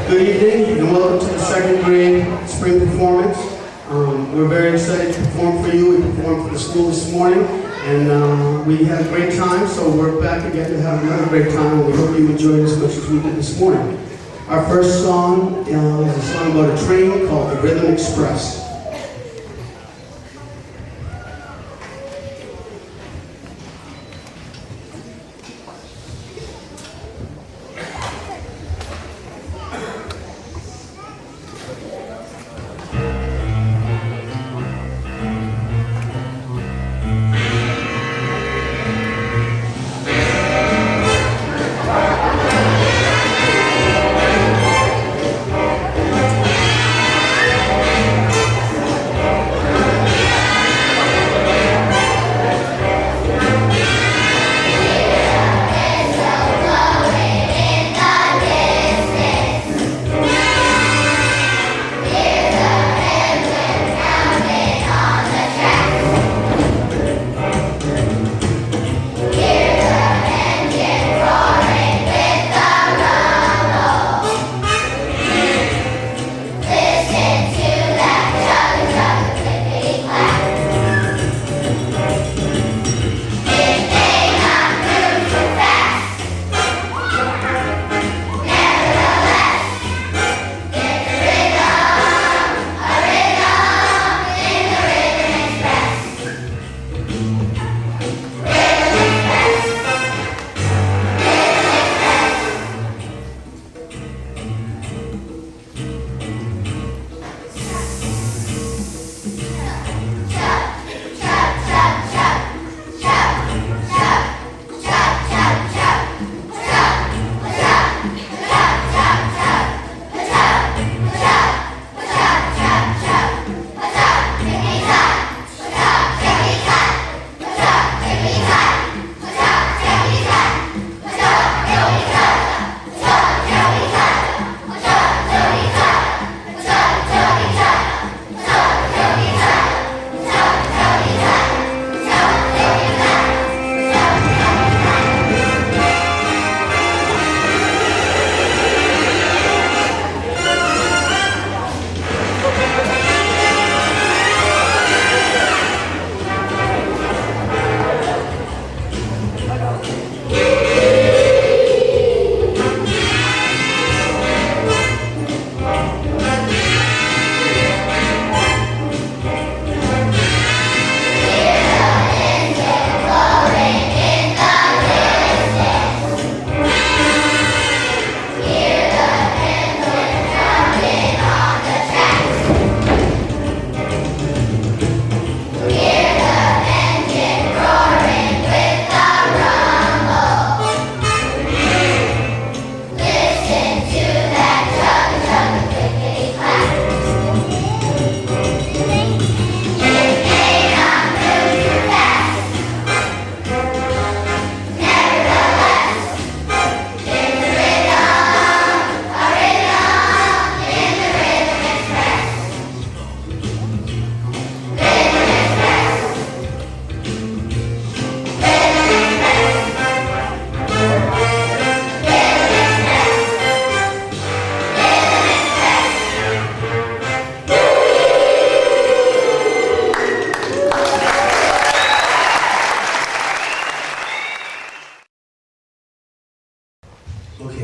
Good evening and welcome to the second grade spring performance. We're very excited to perform for you. We performed for the school this morning and we had a great time, so we're back again to have another great time, and we hope you enjoyed as much as we did this morning. Our first song is a song about a train called The Rhythm Express.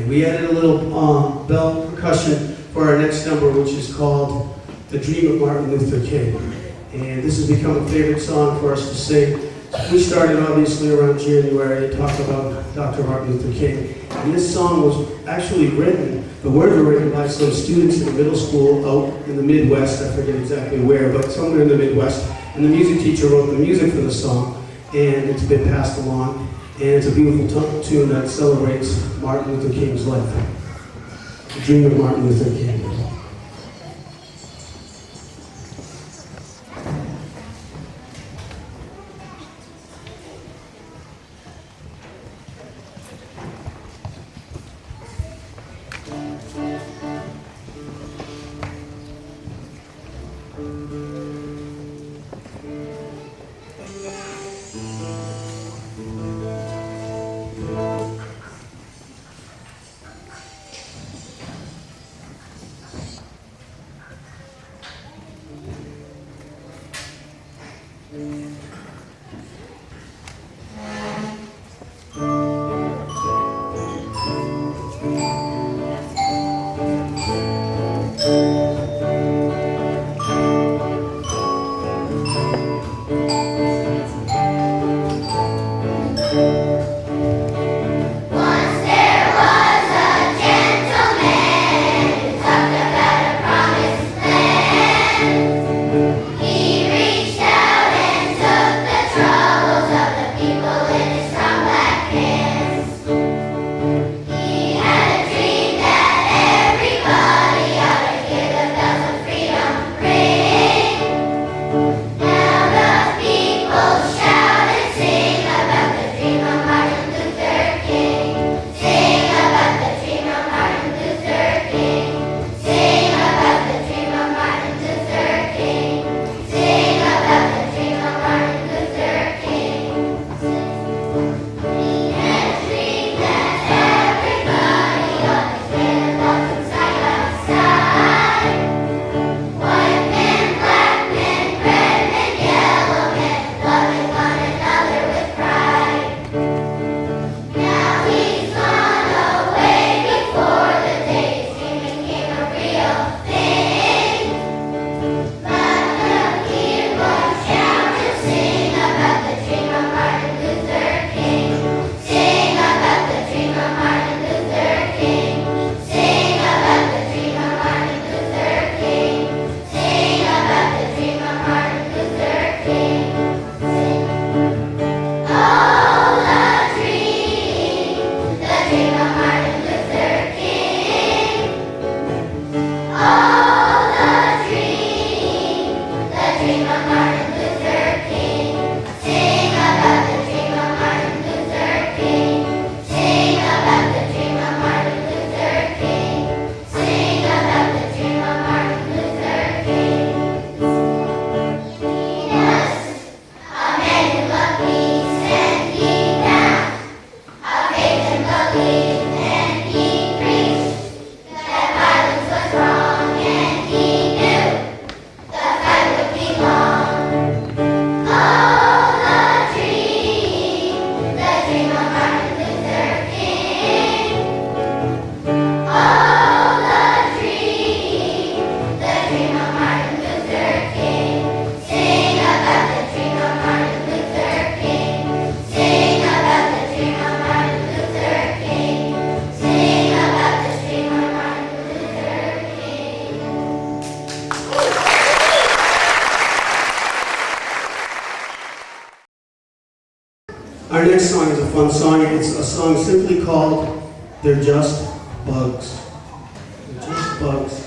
We added a little bell percussion for our next number, which is called The Dream of Martin Luther King. And this has become a favorite song for us to sing. We started obviously around January to talk about Dr. Martin Luther King. And this song was actually written, the words were written by some students in middle school out in the Midwest. I forget exactly where, but somewhere in the Midwest. And the music teacher wrote the music for the song, and it's been passed along. And it's a beautiful tune that celebrates Martin Luther King's life. The Dream of Martin Luther King. next song is a fun song. It's a song simply called They're Just Bugs. They're just bugs.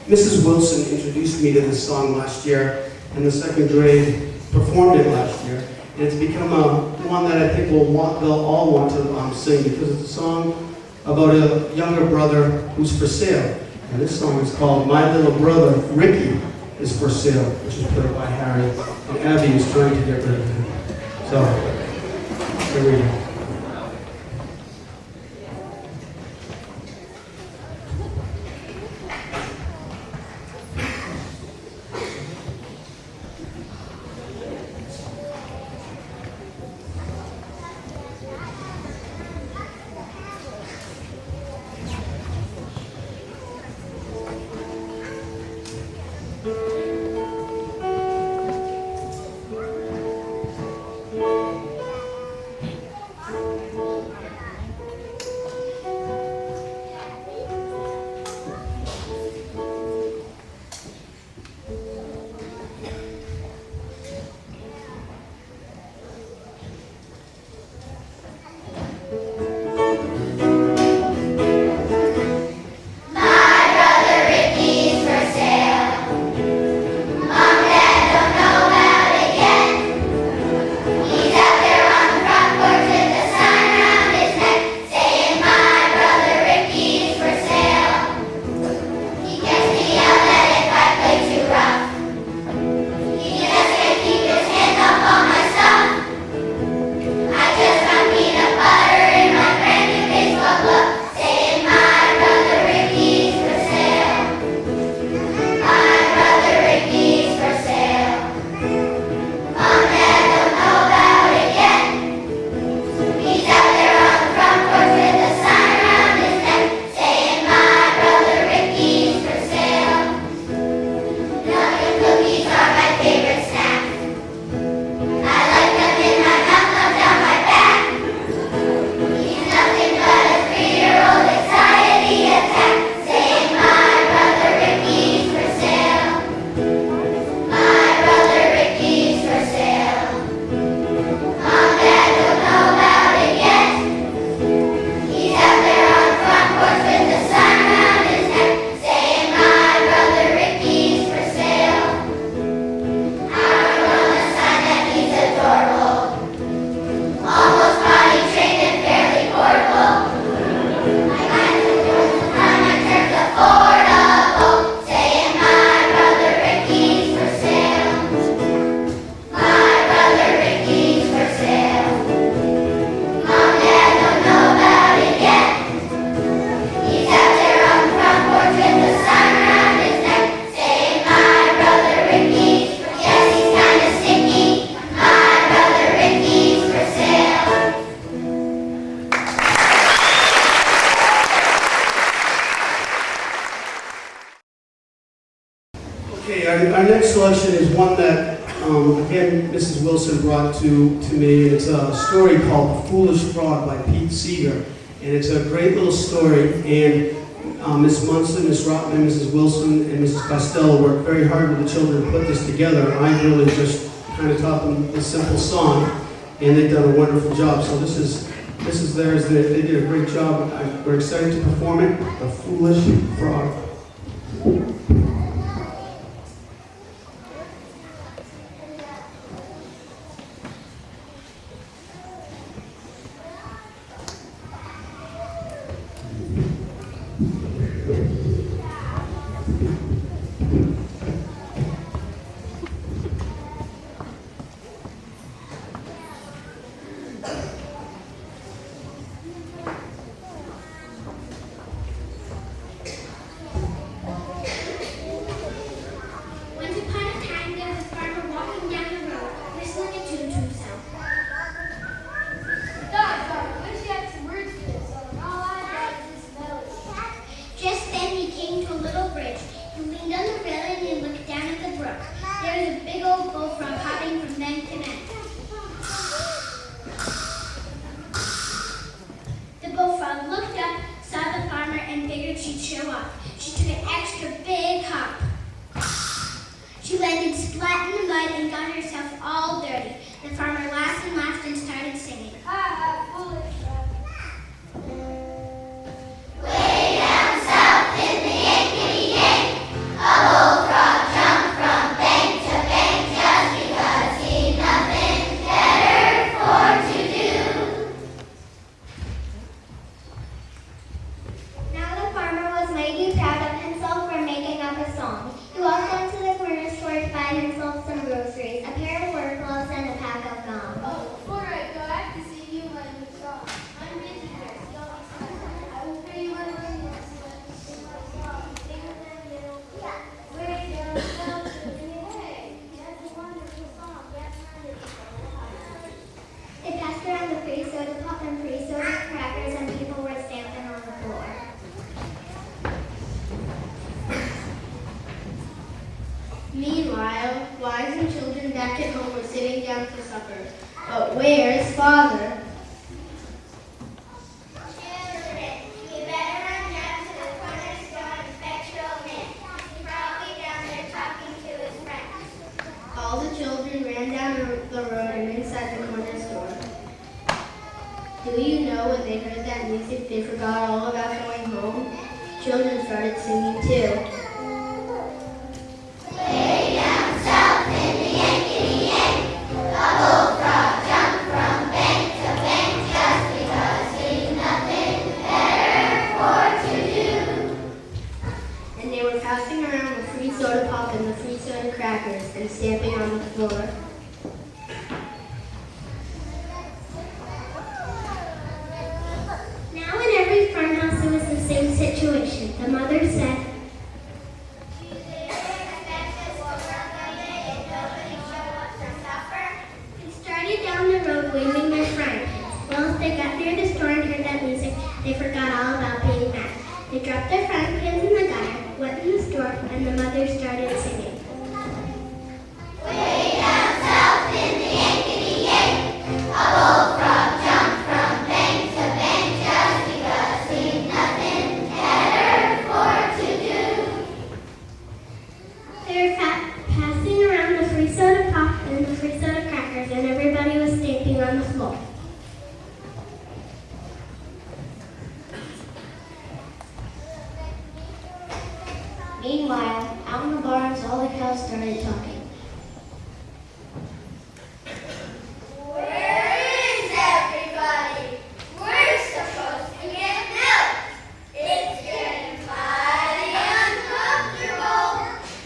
Mrs. Wilson introduced me to this song last year, and the second grade performed it last year. And it's become one that I think they'll all want to sing, because it's a song about a younger brother who's for sale. And this song is called My Little Brother Ricky is For Sale, which is played by Harry, and Abby is trying to get rid of him. So, here we go. selection is one that, again, Mrs. Wilson brought to me. It's a story called The Foolish Frog by Pete Seeger. And it's a great little story. And Ms. Munson, Ms. Rotman, Mrs. Wilson, and Mrs. Costello worked very hard with the children to put this together. I really just kind of taught them this simple song, and they've done a wonderful job. So this is theirs. They did a great job. We're excited to perform it. The Foolish Frog. Meanwhile, wives and children back at home were sitting down for supper. But where's Father? Children, you better run down to the corner store and fetch your man. He's probably down there talking to his friends. All the children ran down the road and inside the corner store. Do you know when they heard that music, they forgot all about going home? Children started singing too. Way down south in the Yankee-Yank, a bullfrog jumped from bank to bank just because he's nothing better for to do. And they were passing around the free soda pop and the free soda crackers and stamping on the floor. Now in every farmhouse it was the same situation. The mother said, and started down the road waving their frying pans. Well, as they got near the store and heard that music, they forgot all about being mad. They dropped their frying pans in the gutter, went in the store, and the mother started singing. Way down south in the Yankee-Yank, a bullfrog jumped from bank to bank just because he's nothing better for to do. They were passing around the free soda pop and the free soda crackers, and everybody was stamping on the floor. Meanwhile, out in the barns, all the cows started talking. Where is everybody? We're supposed to get milk. It's getting mighty uncomfortable.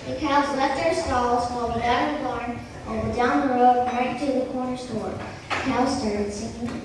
The cows left their stalls, followed out of the barn, and went down the road right to the corner store. The cows started singing.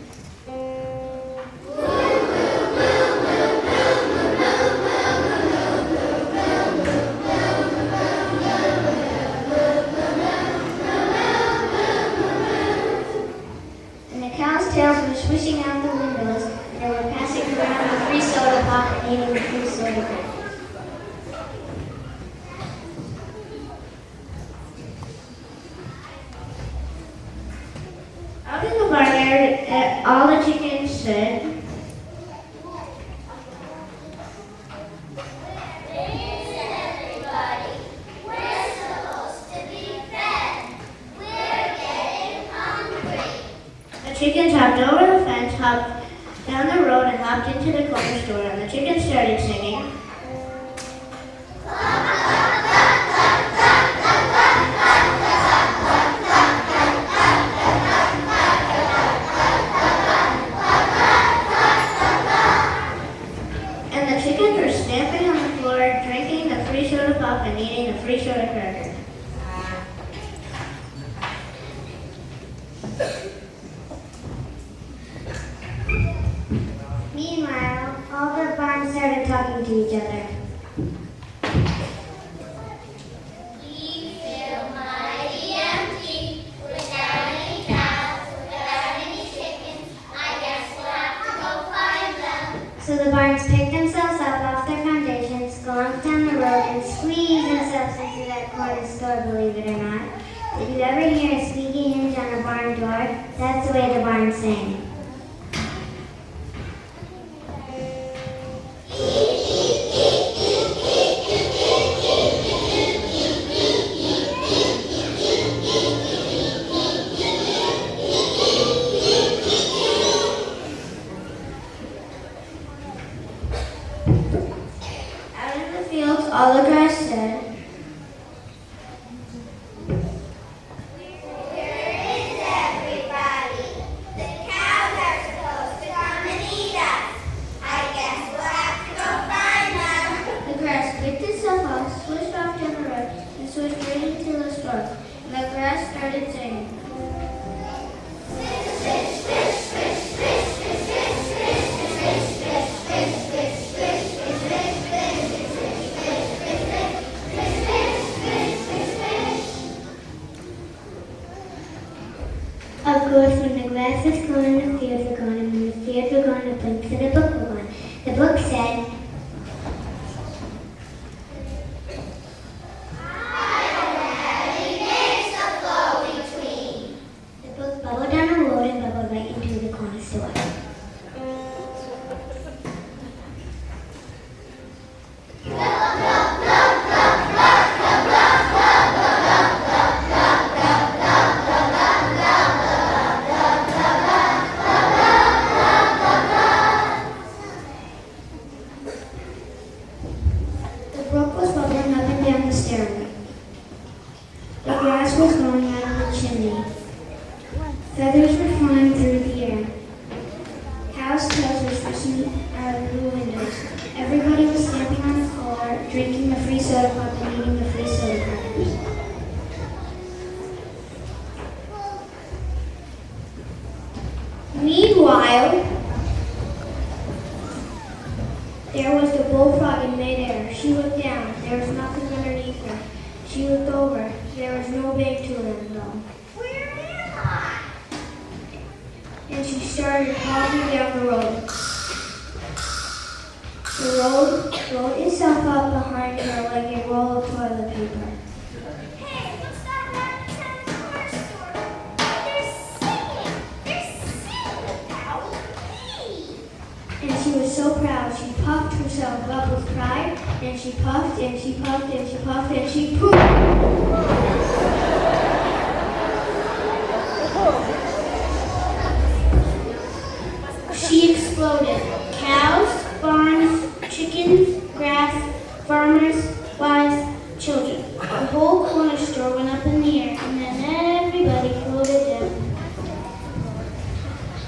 hopped down the road and hopped into the corner store, and the chickens started singing. And the chickens were stamping on the floor, drinking the free soda pop and eating the free soda cracker. Meanwhile, all the barns started talking to each other. We feel mighty empty, without any cows, without any chickens. I guess we'll have to go find them. So the barns picked themselves up off their foundations, glunk down the road, and squeezed themselves into that corner store, believe it or not. Did you ever hear a squeaky hinge on a barn door? That's the way the barn sang. Out in the fields, all the grass said, Where is everybody? The cows are supposed to come and eat us. I guess we'll have to go find them. the grass picked itself up, swished off down the road, and swished right into the store. And the grass started singing. Of course, when the grass was gone, the fields were gone, and when the fields were gone, the books and the book were gone. The book said, the book bubbled down the road and bubbled right into the corner store. The brook was bubbling up and down the stairway. The grass was growing out of the chimney. Feathers were flying through the air. Cows' tails were swishing out of the windows. Everybody was stamping on the floor, drinking the free soda pop and eating the free soda crackers. Meanwhile, there was the bullfrog in midair. She looked down. There was nothing underneath her. She looked over. There was no bank to her though. Where am I? And she started walking down the road. The road rolled itself up behind her like a roll of toilet paper. Hey, what's that man outside the corner store? They're singing about me. And she was so proud, she puffed herself up with pride, and she puffed, and she puffed, and she puffed, and she pooped. She exploded. Cows, barns, chickens, grass, farmers, wives, children. The whole corner store went up in the air, and then everybody floated down.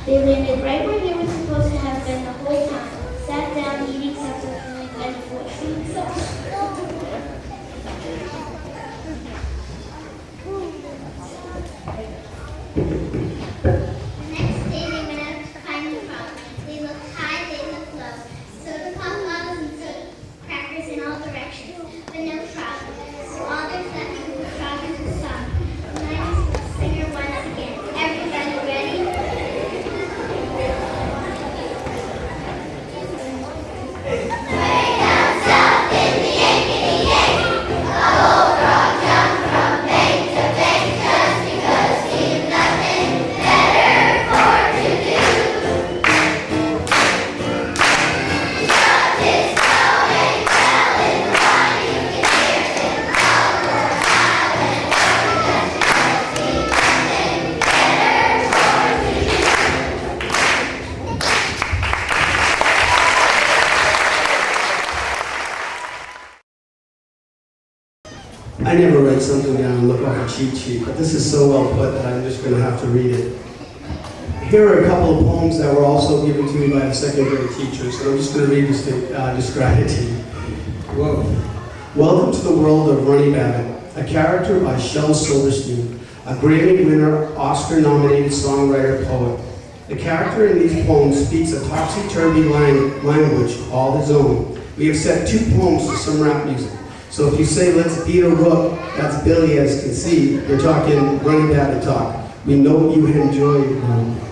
They landed right where they were supposed to have been the whole time, sat down eating something really kind of themselves. The next day they went out to find the frog. They looked high, they looked low. Soda pop bottles and soda crackers in all directions, but no frog. So all there's left was the frog and the song. Let's sing her once again. Everybody ready? I never write something down and look off a cheat sheet, but this is so well put that I'm just going to have to read it. Here are a couple of poems that were also given to me by a second grade teacher, so I'm just going to read this to describe it to you. Whoa. Welcome to the world of Runny Babbitt, a character by Shel Silverstein, a Grammy winner, Oscar-nominated songwriter-poet. The character in these poems speaks a topsy-turvy language all his own. We have set 2 poems to some rap music. So if you say, let's beat a rook, that's Billy as can see, you're talking Runny Babbitt talk. We know you enjoy it.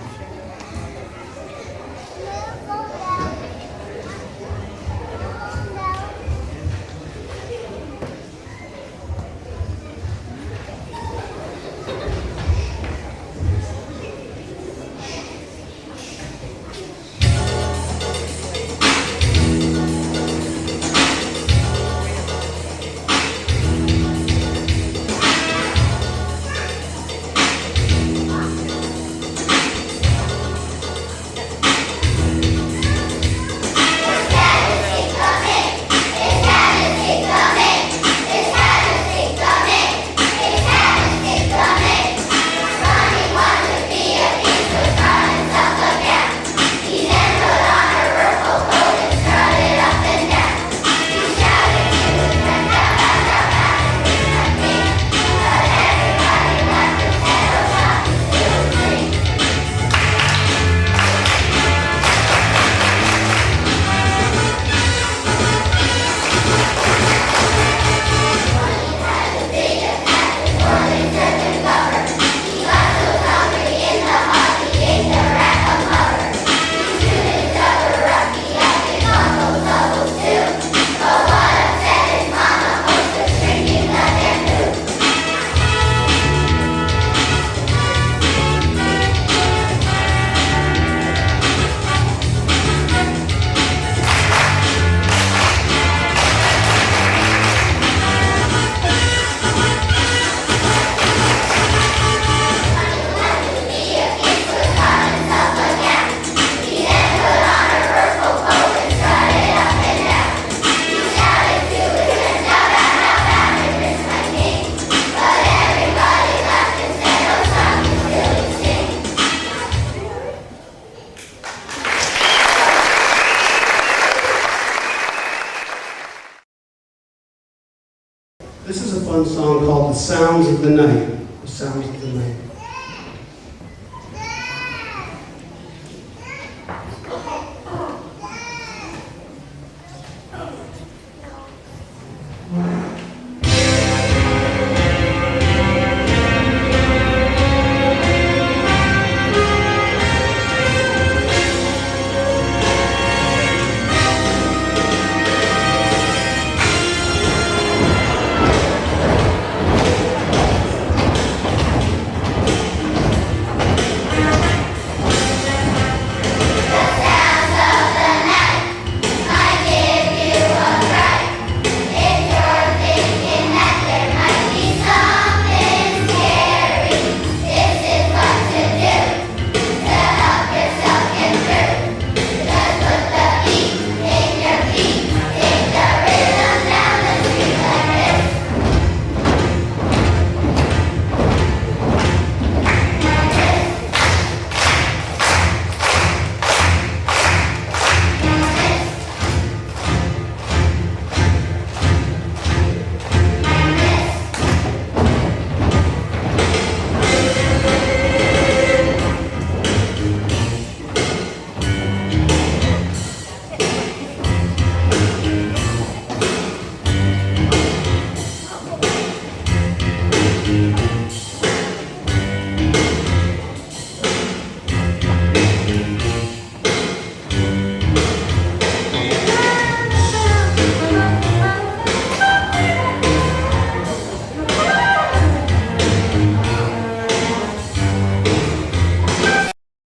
This is a fun song called The Sounds of the Night. The Sounds of the Night.